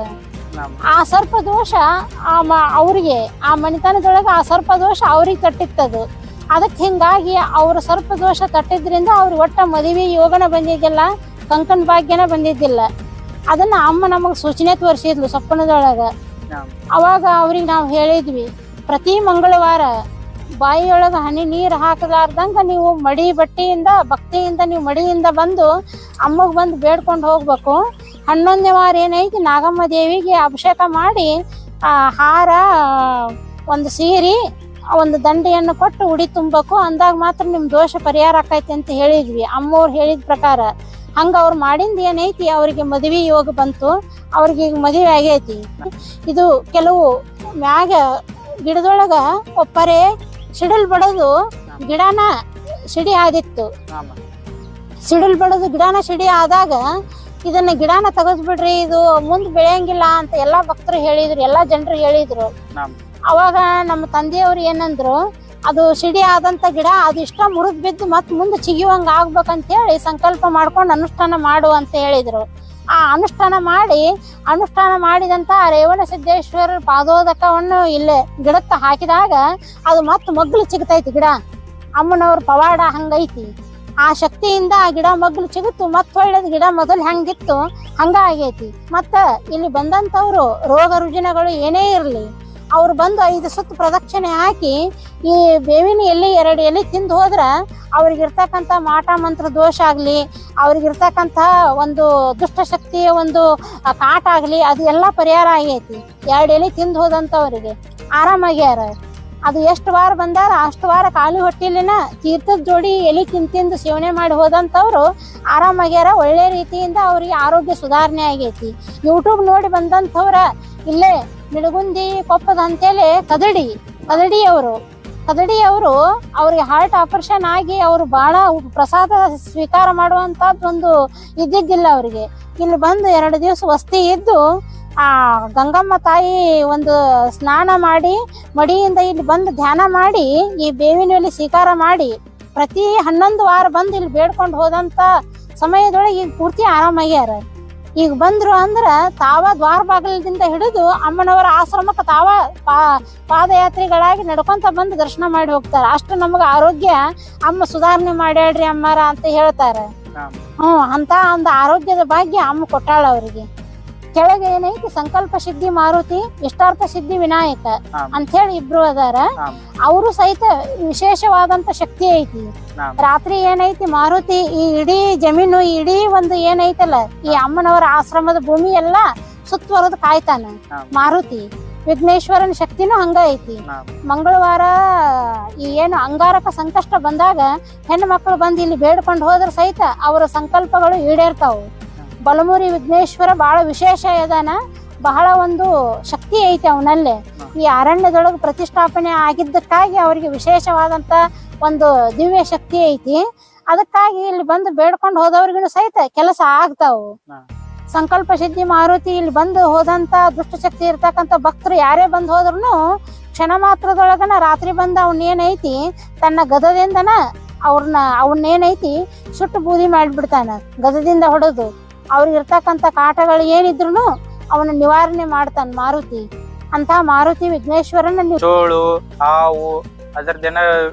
ಆ ಸರ್ಪ ದೋಷ ಅವ್ರಿಗೆ ಆ ಮನಿತನದೊಳಗೆ ಆ ಸರ್ಪ ದೋಷ ಅವ್ರಿಗೆ ತಟ್ಟಿತ್ತದು. ಅದಕ್ಕೆ ಹಿಂಗಾಗಿ ಅವ್ರ ಸರ್ಪ ದೋಷ ತಟ್ಟಿದ್ರಿಂದ ಅವ್ರಿಗೆ ಒಟ್ಟ ಮದುವೆ ಯೋಗನ ಬಂದಿದ್ದಿಲ್ಲ, ಕಂಕಣ ಭಾಗ್ಯನ ಬಂದಿದ್ದಿಲ್ಲ. ಅದನ್ನ ಅಮ್ಮ ನಮಗೆ ಸೂಚನೆ ತೋರಿಸಿದ್ಲು ಸೊಪ್ಪನದೊಳಗೆ. ಅವಾಗ ಅವ್ರಿಗೆ ನಾವು ಹೇಳಿದ್ವಿ, ಪ್ರತಿ ಮಂಗಳವಾರ ಬಾಯಿಯೊಳಗೆ ಹನಿ ನೀರು ಹಾಕಲಾರ್ದಂಗ ನೀವು ಮಡಿ ಬಟ್ಟೆಯಿಂದ ಭಕ್ತಿಯಿಂದ ನೀವು ಮಡಿಯಿಂದ ಬಂದು ಅಮ್ಮಗೆ ಬಂದು ಬೇಡ್ಕೊಂಡು ಹೋಗ್ಬೇಕು. 11ನೇ ವಾರ ಏನೈತಿ ನಾಗಮ್ಮ ದೇವಿಗೆ ಅಭಿಷೇಕ ಮಾಡಿ ಹಾರ ಒಂದು ಸೀರೆ ಒಂದು ದಂಡೆಯನ್ನು ಕೊಟ್ಟು ಉಡಿ ತುಂಬಬೇಕು, ಅಂದಾಗ ಮಾತ್ರ ನಿಮ್ಮ ದೋಷ ಪರಿಹಾರ ಆಕೈತಿ ಅಂತ ಹೇಳಿದ್ವಿ. ಅಮ್ಮವ್ರು ಹೇಳಿದ ಪ್ರಕಾರ ಹಂಗೆ ಅವ್ರು ಮಾಡಿಂದ ಏನೈತಿ ಅವ್ರಿಗೆ ಮದುವೆ ಯೋಗ ಬಂತು, ಅವ್ರಿಗೆ ಈಗ ಮದುವೆ ಆಗೈತಿ. ಇದು ಕೆಲವು ಮ್ಯಾಗ ಗಿಡದೊಳಗೆ ಒಪ್ಪರೆ ಸಿಡಿಲ್ ಬಡದು ಗಿಡನ ಸಿಡಿ ಆದಿತ್ತು. ಸಿಡಿಲ್ ಬಡದು ಗಿಡನ ಸಿಡಿ ಆದಾಗ ಇದನ್ನ ಗಿಡನ ತೆಗೆದ್ಬಿಡ್ರಿ, ಇದು ಮುಂದೆ ಬೆಳೆಯಂಗಿಲ್ಲ ಅಂತ ಎಲ್ಲಾ ಭಕ್ತರು ಹೇಳಿದ್ರು, ಎಲ್ಲಾ ಜನರು ಹೇಳಿದ್ರು. ಅವಾಗ ನಮ್ಮ ತಂದೆಯವ್ರು ಏನಂದ್ರು, ಅದು ಸಿಡಿ ಆದಂತ ಗಿಡ ಅದು ಇಷ್ಟ ಮುರಿದ್ ಬಿದ್ದು ಮತ್ ಮುಂದೆ ಚಿಗಿಯುವಂಗ ಆಗ್ಬೇಕಂತ ಹೇಳಿ ಸಂಕಲ್ಪ ಮಾಡ್ಕೊಂಡು ಅನುಷ್ಠಾನ ಮಾಡು ಅಂತ ಹೇಳಿದ್ರು. ಆ ಅನುಷ್ಠಾನ ಮಾಡಿದಂತ ರೇವಣ ಸಿದ್ದೇಶ್ವರರ ಪಾದೋದಕವನ್ನು ಇಲ್ಲೇ ಗಿಡಕ್ಕೆ ಹಾಕಿದಾಗ ಅದು ಮತ್ತೆ ಮಗ್ಳು ಚಿಗ್ತೈತಿ ಗಿಡ. ಅಮ್ಮನವ್ರ ಪವಾಡ ಹಂಗೈತಿ. ಆ ಶಕ್ತಿಯಿಂದ ಆ ಗಿಡ ಮಗ್ಲು ಸಿಗುತ್ತು. ಮತ್ತೆ ಒಳ್ಳೇದು ಗಿಡ ಮೊದಲು ಹೆಂಗಿತ್ತು ಹಂಗ ಆಗೈತಿ. ಮತ್ತ ಇಲ್ಲಿ ಬಂದಂಥವ್ರು ರೋಗ ರುಜಿನಗಳು ಏನೇ ಇರಲಿ ಅವ್ರು ಬಂದು 5 ಸುತ್ತು ಪ್ರದಕ್ಷಿಣೆ ಹಾಕಿ ಈ ಬೇವಿನ ಎಲೆ 2 ಎಲೆ ತಿಂದು ಹೋದ್ರ ಅವ್ರಿಗಿರ್ತಕ್ಕಂಥ ಮಾಟ ಮಂತ್ರ ದೋಷ ಆಗಲಿ, ಅವ್ರಿಗಿರ್ತಕ್ಕಂಥ ಒಂದು ದುಷ್ಟಶಕ್ತಿಯ ಒಂದು ಕಾಟ ಆಗಲಿ ಅದು ಎಲ್ಲ ಪರಿಹಾರ ಆಗೈತಿ. 2 ಎಲೆ ತಿಂದು ಹೋದಂಥವ್ರಿಗೆ ಆರಾಮಾಗ್ಯಾರ. ಅದು ಎಷ್ಟು ವಾರ ಬಂದಾರ ಅಷ್ಟು ವಾರ ಖಾಲಿ ಹೊಟ್ಟಿಲಿನ ತೀರ್ಥದ ಜೋಡಿ ಎಲೆ ತಿಂದು ಸೇವನೆ ಮಾಡಿ ಹೋದಂಥವ್ರು ಆರಾಮಾಗ್ಯಾರ. ಒಳ್ಳೆ ರೀತಿಯಿಂದ ಅವ್ರಿಗೆ ಆರೋಗ್ಯ ಸುಧಾರಣೆ ಆಗೈತಿ. ಯೂಟ್ಯೂಬ್ ನೋಡಿ ಬಂದಂಥವ್ರ ಇಲ್ಲೇ ನಿಡಗುಂದಿ ಕೊಪ್ಪದ ಅಂತೇಳಿ ಕದಡಿ ಅವರು ಅವ್ರಿಗೆ ಹಾರ್ಟ್ ಆಪರೇಷನ್ ಆಗಿ ಅವರು ಬಹಳ ಪ್ರಸಾದ ಸ್ವೀಕಾರ ಮಾಡುವಂತದ್ದು ಒಂದು ಇದ್ದಿದ್ದಿಲ್ಲ ಅವ್ರಿಗೆ. ಇಲ್ಲಿ ಬಂದು 2 ದಿವಸ ವಸ್ತಿ ಇದ್ದು ಆ ಗಂಗಮ್ಮ ತಾಯಿ ಒಂದು ಸ್ನಾನ ಮಾಡಿ ಮಡಿಯಿಂದ ಇಲ್ಲಿ ಬಂದು ಧ್ಯಾನ ಮಾಡಿ ಈ ಬೇವಿನಲ್ಲಿ ಸ್ವೀಕಾರ ಮಾಡಿ ಪ್ರತಿ 11 ವಾರ ಬಂದು ಇಲ್ಲಿ ಬೇಡ್ಕೊಂಡು ಹೋದಂತ ಸಮಯದೊಳಗೆ ಈಗ ಪೂರ್ತಿ ಆರಾಮಾಗ್ಯಾರ. ಈಗ ಬಂದ್ರು ಅಂದ್ರ ತಾವ ದ್ವಾರ ಬಾಗಿಲದಿಂದ ಹಿಡಿದು ಅಮ್ಮನವರ ಆಶ್ರಮಕ್ಕೆ ತಾವ ಪಾದಯಾತ್ರಿಗಳಾಗಿ ನಡ್ಕೊಂತ ಬಂದು ದರ್ಶನ ಮಾಡಿ ಹೋಗ್ತಾರ. ಅಷ್ಟು ನಮಗ ಆರೋಗ್ಯ ಅಮ್ಮ ಸುಧಾರಣೆ ಮಾಡ್ಯಾಳ್ರಿ ಅಮ್ಮಾರ ಅಂತ ಹೇಳ್ತಾರ. ಅಂತ ಒಂದು ಆರೋಗ್ಯದ ಭಾಗ್ಯ ಅಮ್ಮ ಕೊಟ್ಟಾಳ ಅವ್ರಿಗೆ. ಕೆಳಗೆ ಏನೈತಿ ಸಂಕಲ್ಪ ಸಿದ್ಧಿ ಮಾರುತಿ, ಇಷ್ಟಾರ್ಥ ಸಿದ್ಧಿ ವಿನಾಯಕ ಅಂತ ಹೇಳಿ ಇಬ್ರು ಅದಾರ. ಅವರು ಸಹಿತ ವಿಶೇಷವಾದಂತ ಶಕ್ತಿ ಐತಿ. ರಾತ್ರಿ ಏನೈತಿ ಮಾರುತಿ ಈ ಇಡೀ ಜಮೀನು ಇಡೀ ಒಂದು ಏನೈತಲ್ಲ ಈ ಅಮ್ಮನವರ ಆಶ್ರಮದ ಭೂಮಿ ಎಲ್ಲಾ ಸುತ್ತುವರೆದು ಕಾಯ್ತಾನ ಮಾರುತಿ. ವಿಘ್ನೇಶ್ವರನ ಶಕ್ತಿನೂ ಹಂಗ ಐತಿ. ಮಂಗಳವಾರ ಈ ಏನು ಅಂಗಾರಕ ಸಂಕಷ್ಟ ಬಂದಾಗ ಹೆಣ್ಣು ಮಕ್ಕಳು ಬಂದು ಇಲ್ಲಿ ಬೇಡ್ಕೊಂಡು ಹೋದ್ರ ಸಹಿತ ಅವರ ಸಂಕಲ್ಪಗಳು ಈಡೇರ್ತಾವು. ಬಲಮುರಿ ವಿಘ್ನೇಶ್ವರ ಬಹಳ ವಿಶೇಷ ಇದಾನ. ಬಹಳ ಒಂದು ಶಕ್ತಿ ಐತಿ ಅವನಲ್ಲೇ. ಈ ಅರಣ್ಯದೊಳಗೆ ಪ್ರತಿಷ್ಠಾಪನೆ ಆಗಿದ್ದಕ್ಕಾಗಿ ಅವರಿಗೆ ವಿಶೇಷವಾದಂತ ಒಂದು ದಿವ್ಯ ಶಕ್ತಿ ಐತಿ. ಅದಕ್ಕಾಗಿ ಇಲ್ಲಿ ಬಂದು ಬೇಡ್ಕೊಂಡು ಹೋದವ್ರಿಗೂ ಸಹಿತ ಕೆಲಸ ಆಗ್ತಾವು. ಸಂಕಲ್ಪ ಸಿದ್ಧಿ ಮಾರುತಿ ಇಲ್ಲಿ ಬಂದು ಹೋದಂತ ದುಷ್ಟಶಕ್ತಿ ಇರ್ತಕ್ಕಂಥ ಭಕ್ತರು ಯಾರೇ ಬಂದು ಹೋದ್ರುನು ಕ್ಷಣ ಮಾತ್ರದೊಳಗನ ರಾತ್ರಿ ಬಂದ ಅವನ್ನೇನೈತಿ ತನ್ನ ಗದದಿಂದನ ಅವನ್ನೇನೈತಿ ಸುಟ್ಟು ಬೂದಿ ಮಾಡಿಬಿಡ್ತಾನ. ಗದದಿಂದ ಹೊಡೆದು ಅವ್ರಿಗೆ ಇರ್ತಕ್ಕಂಥ ಕಾಟಗಳು ಏನಿದ್ರು ಅವನ ನಿವಾರಣೆ ಮಾಡ್ತಾನ ಮಾರುತಿ. ಅಂತ ಮಾರುತಿ ವಿಘ್ನೇಶ್ವರನ ಚೋಳು ಹಾವು ಅದ್ರದ್ದೇನ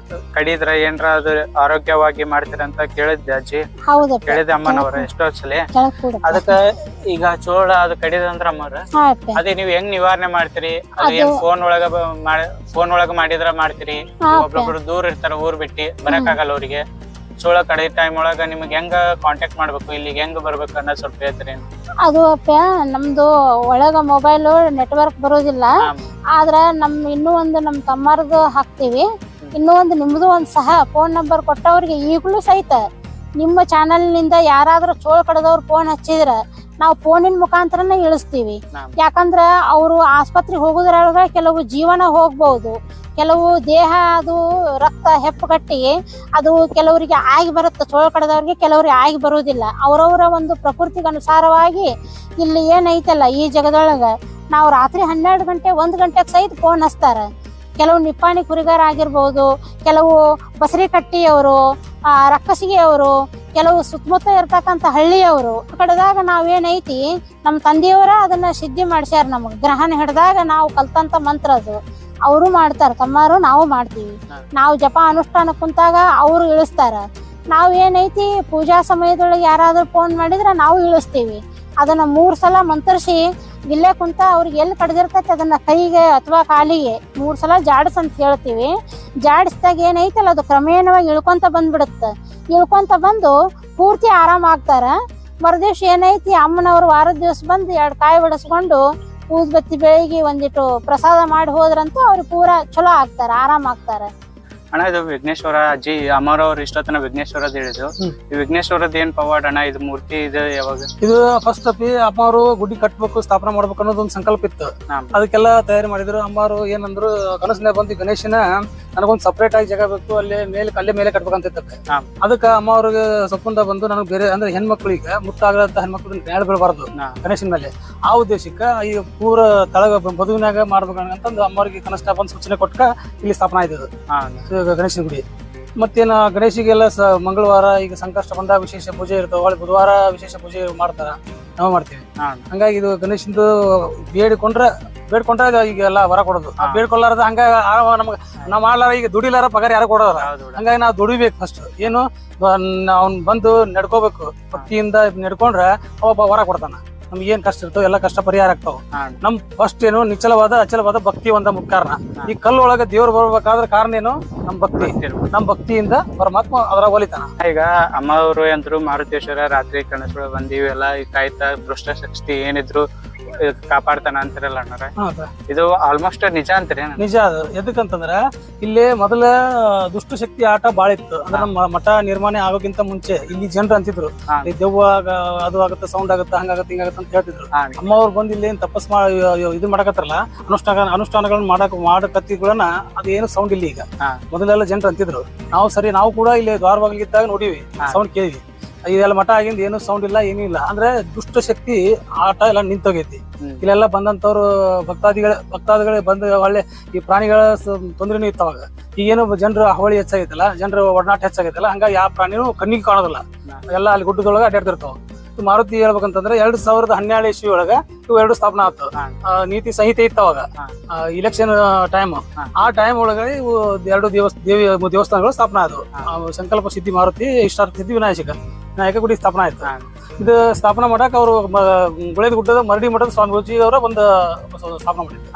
ಕಡಿದ್ರ ಏನ್ರ ಅದು ಆರೋಗ್ಯವಾಗಿ ಮಾಡ್ತೀರಂತ ಕೇಳಿದ್ದೆ ಅಜ್ಜಿ. ಹೌದು ಕೇಳಿದೆ ಅಮ್ಮನವ್ರ ಎಷ್ಟೋ ಸಲ. ಅದಕ್ಕ ಈಗ ಚೋಳ ಅದು ಕಡಿದಂದ್ರ ಅಮ್ಮವ್ರ ಅದೇ ನೀವ್ ಹೆಂಗ್ ನಿವಾರಣೆ ಮಾಡ್ತೀರಿ? ಅದೇನ್ ಫೋನ್ ಒಳಗ ಮಾಡಿದ್ರ ಮಾಡ್ತೀರಿ? ಒಬ್ಬೊಬ್ರು ದೂರ ಇರ್ತಾರ, ಊರ್ ಬಿಟ್ಟಿ ಬರಕ್ ಆಗಲ್ಲ ಅವ್ರಿಗೆ. ಚೋಳ ಕಡೆ ಟೈಮ್ ಒಳಗ ನಿಮ್ಗೆ ಹೆಂಗ ಕಾಂಟ್ಯಾಕ್ಟ್ ಮಾಡ್ಬೇಕು, ಇಲ್ಲಿಗೆ ಹೆಂಗ್ ಬರ್ಬೇಕು ಅನ್ನೋ ಸ್ವಲ್ಪ ಹೇಳ್ತೀರಿ? ಅದು ಅಪ್ಪ ನಮ್ದು ಒಳಗ ಮೊಬೈಲ್ ನೆಟ್ವರ್ಕ್ ಬರೋದಿಲ್ಲ. ಆದ್ರ ಇನ್ನೂ ಒಂದು ನಮ್ ತಮ್ಮರ್ದು ಹಾಕ್ತಿವಿ. ಇನ್ನೂ ಒಂದು ನಿಮ್ದು ಒಂದ್ ಸಹ ಫೋನ್ ನಂಬರ್ ಕೊಟ್ಟವ್ರಿಗೆ ಈಗಲೂ ಸಹಿತ ನಿಮ್ಮ ಚಾನಲ್ ನಿಂದ ಯಾರಾದ್ರೂ ಚೋಳ ಕಡದವ್ರು ಫೋನ್ ಹಚ್ಚಿದ್ರ ನಾವು ಫೋನಿನ ಮುಖಾಂತರನೇ ಇಳಿಸ್ತೀವಿ. ಯಾಕಂದ್ರ ಅವರು ಆಸ್ಪತ್ರೆಗೆ ಹೋಗೋದ್ರೊಳಗ ಕೆಲವು ಜೀವನ ಹೋಗ್ಬಹುದು, ಕೆಲವು ದೇಹ ಅದು ರಕ್ತ ಹೆಪ್ಪುಗಟ್ಟಿ ಅದು ಕೆಲವರಿಗೆ ಆಗಿ ಬರುತ್ತೆ. ಚೋಳ ಕಡದವ್ರಿಗೆ ಕೆಲವ್ರಿಗೆ ಆಗಿ ಬರುವುದಿಲ್ಲ. ಅವರವರ ಒಂದು ಪ್ರಕೃತಿಗೆ ಅನುಸಾರವಾಗಿ ಇಲ್ಲಿ ಏನೈತಲ್ಲ ಈ ಜಗದೊಳಗ ನಾವು ರಾತ್ರಿ 12 ಗಂಟೆ 1 ಗಂಟೆಗೆ ಸಹಿತ ಫೋನ್ ಹಚ್ತಾರ. ಕೆಲವು ನಿಪ್ಪಾಣಿ ಕುರಿಗಾರ ಆಗಿರ್ಬೋದು, ಕೆಲವು ಬಸರಿ ಕಟ್ಟಿಯವರು, ರಕ್ಕಸಿಗೆಯವರು, ಕೆಲವು ಸುತ್ತಮುತ್ತ ಇರ್ತಕ್ಕಂಥ ಹಳ್ಳಿಯವರು ಕಡೆದಾಗ ನಾವೇನೈತಿ ನಮ್ಮ ತಂದೆಯವರ ಅದನ್ನ ಸಿದ್ಧಿ ಮಾಡ್ಸ್ಯಾರ. ನಮಗ್ ಗ್ರಹಣ ಹಿಡ್ದಾಗ ನಾವು ಕಲ್ತಂತ ಮಂತ್ರ ಅದು ಅವರು ಮಾಡ್ತಾರ, ತಮ್ಮಾರು ನಾವು ಮಾಡ್ತೀವಿ. ನಾವು ಜಪ ಅನುಷ್ಠಾನ ಕುಂತಾಗ ಅವರು ಇಳಿಸ್ತಾರ. ನಾವ್ ಏನೈತಿ ಪೂಜಾ ಸಮಯದೊಳಗೆ ಯಾರಾದ್ರೂ ಫೋನ್ ಮಾಡಿದ್ರ ನಾವು ಇಳಿಸ್ತೀವಿ. ಅದನ್ನ 3 ಸಲ ಮಂತ್ರಿಸಿ ಇಲ್ಲೇ ಕುಂತ ಅವ್ರಿಗೆ ಎಲ್ಲಿ ಕಡ್ದಿರ್ತೈತಿ ಅದನ್ನ ಕೈಗೆ ಅಥವಾ ಕಾಲಿಗೆ 3 ಸಲ ಜಾಡಿಸ್ ಅಂತ ಹೇಳ್ತೀವಿ. ಜಾಡಿಸಿದಾಗ ಏನೈತಲ್ಲ ಅದು ಕ್ರಮೇಣವಾಗಿ ಇಳ್ಕೊಂತ ಬಂದ್ಬಿಡುತ್ತೆ. ಇಳ್ಕೊಂತ ಬಂದು ಪೂರ್ತಿ ಆರಾಮ ಆಗ್ತಾರ. ಮರುದಿವ್ಸ ಏನೈತಿ ಅಮ್ಮನವ್ರು ವಾರದ ದಿವಸ ಬಂದು 2 ಕಾಯಿ ಬಿಡಿಸ್ಕೊಂಡು ಊದ್ಬತ್ತಿ ಬೆಳಗ್ಗೆ ಒಂದಿಟ್ಟು ಪ್ರಸಾದ ಮಾಡಿ ಹೋದ್ರಂತೂ ಅವ್ರು ಪೂರಾ ಚಲೋ ಆಗ್ತಾರ, ಆರಾಮ ಆಗ್ತಾರ. ಅಣ್ಣ ಇದು ವಿಘ್ನೇಶ್ವರ ಅಜ್ಜಿ ಅಮ್ಮರವ್ರು ಇಷ್ಟೊತ್ತನ ವಿಘ್ನೇಶ್ವರದ ಹೇಳಿದ್ರು. ಈ ವಿಘ್ನೇಶ್ವರದ ಏನ್ ಪವಾಡ ಅಣ್ಣ? ಇದು ಮೂರ್ತಿ ಇದು ಯಾವಾಗ? ಇದು ಫಸ್ಟ್ ಅಮ್ಮವರು ಗುಡಿ ಕಟ್ಬೇಕು, ಸ್ಥಾಪನೆ ಮಾಡ್ಬೇಕು ಅನ್ನೋದು ಒಂದು ಸಂಕಲ್ಪ ಇತ್ತು. ಅದಕ್ಕೆಲ್ಲ ತಯಾರಿ ಮಾಡಿದ್ರು. ಅಮ್ಮವರು ಏನಂದ್ರು ಕನಸಿನ ಬಂದು ಗಣೇಶನ ನನಗೊಂದು ಸಪರೇಟ್ ಆಗಿ ಜಾಗ ಬೇಕು, ಅಲ್ಲೇ ಮೇಲೆ ಕಟ್ಬೇಕಂತ ಇದ್ದಕ್ಕೆ. ಅದಕ್ಕೆ ಅಮ್ಮವ್ರಿಗೆ ಸೊಪ್ಪಂದ ಬಂದು ನನಗೆ ಬೇರೆ ಅಂದ್ರೆ ಹೆಣ್ಮಕ್ಳಿಗೆ ಮುಟ್ಟಾಗದಂತ ಹೆಣ್ಮಕ್ಳು ನ್ಯಾಯ ಬೀಳಬಾರ್ದು ಗಣೇಶನ ಮೇಲೆ. ಆ ಉದ್ದೇಶಕ್ಕೆ ಈ ಪೂರ ತಳಗ ಬದುವಿನಾಗ ಮಾಡ್ಬೇಕಂತಂದು ಅಮ್ಮವ್ರಿಗೆ ಕನಸಿನ ಬಂದು ಸೂಚನೆ ಕೊಟ್ಟ ಇಲ್ಲಿ ಸ್ಥಾಪನೆ ಆಯ್ತದ ಗಣೇಶನ ಗುಡಿ. ಮತ್ತೇನ ಗಣೇಶಿಗೆಲ್ಲ ಮಂಗಳವಾರ ಈಗ ಸಂಕಷ್ಟ ಬಂದಾಗ ವಿಶೇಷ ಪೂಜೆ ಇರ್ತಾವ, ಒಳ್ಳೆ ಬುಧವಾರ ವಿಶೇಷ ಪೂಜೆ ಮಾಡ್ತಾರ, ನಾವು ಮಾಡ್ತೀವಿ. ಹಂಗಾಗಿ ಇದು ಗಣೇಶಂದು ಬೇಡಿಕೊಂಡ್ರೆ ಬೇಡ್ಕೊಂಡ್ರೆ ಈಗೆಲ್ಲ ವರ ಕೊಡೋದು ಬೇಡ್ಕೊಳ್ಳಾರದ ಹಂಗ ನಮ್ಗೆ ನಾವ್ ಮಾಡ್ಲಾರ ಈಗ ದುಡಿಲಾರ ಪಗಾರ ಯಾರು ಕೊಡೋಲ್ಲ. ಹಂಗಾಗಿ ನಾವು ದುಡಿಬೇಕು ಫಸ್ಟ್. ಏನು ಅವ್ನ್ ಬಂದು ನಡ್ಕೋಬೇಕು, ಭಕ್ತಿಯಿಂದ ನಡ್ಕೊಂಡ್ರೆ ಒಬ್ಬ ವರ ಕೊಡ್ತಾನ. ನಮ್ಗೆ ಏನ್ ಕಷ್ಟ ಇರ್ತೋ ಎಲ್ಲ ಕಷ್ಟ ಪರಿಹಾರ ಆಗ್ತಾವ. ನಮ್ ಫಸ್ಟ್ ಏನು ನಿಚ್ಚಲವಾದ ಅಚಲವಾದ ಭಕ್ತಿ ಒಂದ ಮುಖ್ಯ ಕಾರಣ. ಈ ಕಲ್ಲೊಳಗ ದೇವ್ರು ಬರ್ಬೇಕಾದ್ರ ಕಾರಣ ಏನು? ನಮ್ ಭಕ್ತಿ. ನಮ್ ಭಕ್ತಿಯಿಂದ ಪರಮಾತ್ಮ ಅದ್ರಾಗ ಒಲಿತಾನ. ಈಗ ಅಮ್ಮವ್ರು ಅಂದ್ರು ಮಾರುತೇಶ್ವರ ರಾತ್ರಿ ಕನಸುಗಳು ಬಂದಿವಿ ಎಲ್ಲ ಕಾಯ್ತಾ ದುಷ್ಟ ಶಕ್ತಿ ಏನಿದ್ರು ಕಾಪಾಡ್ತಾನ ಅಂತಾರಲ್ಲ ಅಣ್ಣಾರ, ಇದು ಆಲ್ಮೋಸ್ಟ್ ನಿಜ ಅಂತೀರಿ? ನಿಜ. ಅದು ಎದಕ್ಕಂತಂದ್ರ ಇಲ್ಲಿ ಮೊದಲ ದುಷ್ಟ ಶಕ್ತಿ ಆಟ ಬಾಳ ಇತ್ತು. ಅಂದ್ರೆ ನಮ್ಮ ಮಠ ನಿರ್ಮಾಣ ಆಗೋಕ್ಕಿಂತ ಮುಂಚೆ ಇಲ್ಲಿ ಜನರು ಅಂತಿದ್ರು ಈ ದೆವ್ವ ಅದು ಆಗತ್ತ, ಸೌಂಡ್ ಆಗತ್ತ, ಹಂಗಾಗತ್ತ, ಹಿಂಗಾಗತ್ತ ಅಂತ ಹೇಳ್ತಿದ್ರು. ಅಮ್ಮ ಅವ್ರು ಬಂದು ಇಲ್ಲಿ ಏನ್ ತಪಸ್ ಇದು ಮಾಡಕತ್ತಾರಲ್ಲ, ಅನುಷ್ಠಾನಗಳನ್ನ ಮಾಡಕತ್ತಿಗಳನ್ನ ಅದು ಏನು ಸೌಂಡ್ ಇಲ್ಲ. ಈಗ ಮೊದಲೆಲ್ಲ ಜನರು ಅಂತಿದ್ರು. ನಾವು ಕೂಡ ಇಲ್ಲಿ ದ್ವಾರವಾಗಲಿದ್ದಾಗ ನೋಡಿವಿ, ಸೌಂಡ್ ಕೇಳಿವಿ. ಇದೆಲ್ಲ ಮಠ ಆಗಿಂದ ಏನು ಸೌಂಡ್ ಇಲ್ಲ, ಏನೂ ಇಲ್ಲ. ಅಂದ್ರೆ ದುಷ್ಟ ಶಕ್ತಿ ಆಟ ಎಲ್ಲ ನಿಂತೋಗೈತಿ. ಇಲ್ಲೆಲ್ಲ ಬಂದಂತವ್ರು ಭಕ್ತಾದಿಗಳು ಬಂದು ಒಳ್ಳೆ ಈ ಪ್ರಾಣಿಗಳ ತೊಂದರೆನೂ ಇತ್ತವಾಗ. ಈಗೇನು ಜನರು ಹಾವಳಿ ಹೆಚ್ಚಾಗೈತಲ್ಲ, ಜನರು ಒಡನಾಟ ಹೆಚ್ಚಾಗೈತಲ್ಲ, ಹಂಗಾಗಿ ಯಾವ ಪ್ರಾಣಿನೂ ಕಣ್ಣಿಗೆ ಕಾಣೋದಿಲ್ಲ. ಎಲ್ಲ ಅಲ್ಲಿ ಗುಡ್ಡದೊಳಗೆ ಅಡ್ಡಾಡ್ತಿರ್ತಾವ. ಮಾರುತಿ ಹೇಳ್ಬೇಕಂತಂದ್ರೆ 2012 ಇಸ್ವಿ ಒಳಗ ಇವು 2 ಸ್ಥಾಪನಾ ಆಯ್ತು. ನೀತಿ ಸಂಹಿತೆ ಇತ್ತು ಅವಾಗ, ಇಲೆಕ್ಷನ್ ಟೈಮ್. ಆ ಟೈಮ್ ಒಳಗಡೆ ಇವು 2 ದೇವಸ್ಥಾನಗಳು ಸ್ಥಾಪನಾ ಆದವು. ಸಂಕಲ್ಪ ಸಿದ್ಧಿ ಮಾರುತಿ, ಇಷ್ಟಾರ್ಥ ಸಿದ್ಧಿ ವಿನಾಯಕ ಗುಡಿ ಸ್ಥಾಪನಾ ಆಯ್ತು. ಇದು ಸ್ಥಾಪನಾ ಮಾಡಕ್ ಅವರು ಗುಳೇದ ಗುಡ್ಡದ ಮರಡಿ ಮಠದ ಸ್ವಾಮೀಜಿ ಅವರ ಒಂದು ಸ್ಥಾಪನಾ ಮಾಡಿದ್ರು.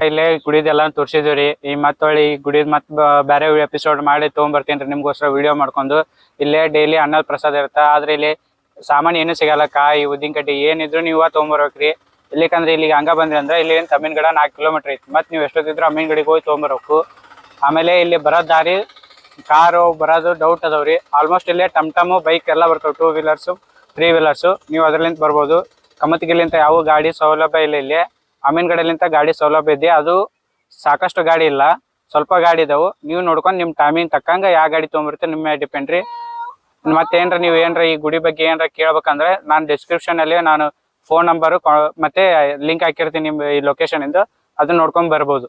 ಇಲ್ಲೇ ಗುಡಿದೆಲ್ಲ ತೋರ್ಸಿದ್ವಿ. ಈ ಮತ್ತೊಳ್ಳಿ ಗುಡಿದ್ ಮತ್ ಬೇರೆ ಎಪಿಸೋಡ್ ಮಾಡಿ ತಗೊಂಡ್ಬರ್ತೀನಿ ನಿಮ್ಗೋಸ್ಕರ ವಿಡಿಯೋ ಮಾಡ್ಕೊಂಡು. ಇಲ್ಲೇ ಡೈಲಿ ಅನ್ನದ ಪ್ರಸಾದ ಇರುತ್ತೆ. ಆದ್ರೆ ಇಲ್ಲಿ ಸಾಮಾನ್ಯ ಏನು ಸಿಗಲ್ಲ, ಕಾಯಿ ಉದ್ದಿನ ಕಡ್ಡಿ ಏನಿದ್ರು ನೀವು ತೊಗೊಂಬರ್ಬೇಕ್ರಿ. ಇಲ್ಲಿಕಂದ್ರೆ ಇಲ್ಲಿಗೆ ಹಂಗ ಬಂದ್ರಿ ಅಂದ್ರೆ ಇಲ್ಲಿ ತಮ್ಮಿನಗಡ 4 ಕಿಲೋಮೀಟರ್ ಐತಿ. ಮತ್ ನೀವು ಎಷ್ಟೊತ್ತಿದ್ರು ಅಮ್ಮಿನಗಡಿಗೆ ಹೋಗಿ ತೊಗೊಂಬರ್ಬೇಕು. ಆಮೇಲೆ ಇಲ್ಲಿ ಬರೋದ್ ದಾರಿ ಕಾರು ಬರೋದು ಡೌಟ್ ಅದಾವ್ರಿ. ಆಲ್ಮೋಸ್ಟ್ ಇಲ್ಲೇ ಟಮ್ ಬೈಕ್ ಎಲ್ಲ ಬರ್ತಾವ, 2 ವೀಲರ್ಸು 3 ವೀಲರ್ಸು. ನೀವು ಅದ್ರಲಿಂತ ಬರ್ಬೋದು. ಕಮತಗಿಲಿಂತ ಯಾವ ಗಾಡಿ ಸೌಲಭ್ಯ ಇಲ್ಲ. ಇಲ್ಲಿ ಅಮ್ಮಿನಗಡಲಿಂತ ಗಾಡಿ ಸೌಲಭ್ಯ ಇದೆ. ಅದು ಸಾಕಷ್ಟು ಗಾಡಿ ಇಲ್ಲ, ಸ್ವಲ್ಪ ಗಾಡಿ ಇದಾವು. ನೀವು ನೋಡ್ಕೊಂಡು ನಿಮ್ಮ ಟೈಮಿಂಗ್ ತಕ್ಕಂಗ ಯಾವ ಗಾಡಿ ತೊಗೊಂಬರ್ತೀರಿ ನಿಮ್ಮ ಮೇಲೆ ಡಿಪೆಂಡ್ ರೀ. ಮತ್ತೇನ್ರ ನೀವು ಏನ್ರ ಈ ಗುಡಿ ಬಗ್ಗೆ ಏನ್ರ ಕೇಳ್ಬೇಕಂದ್ರೆ ನಾನು ಡಿಸ್ಕ್ರಿಪ್ಷನ್ ಅಲ್ಲಿ ನಾನು ಫೋನ್ ನಂಬರ್ ಮತ್ತೆ ಲಿಂಕ್ ಹಾಕಿರ್ತೀನಿ ನಿಮ್ಮ ಈ ಲೊಕೇಶನ್ ಇಂದ, ಅದನ್ನ ನೋಡ್ಕೊಂಡ್ ಬರ್ಬೋದು.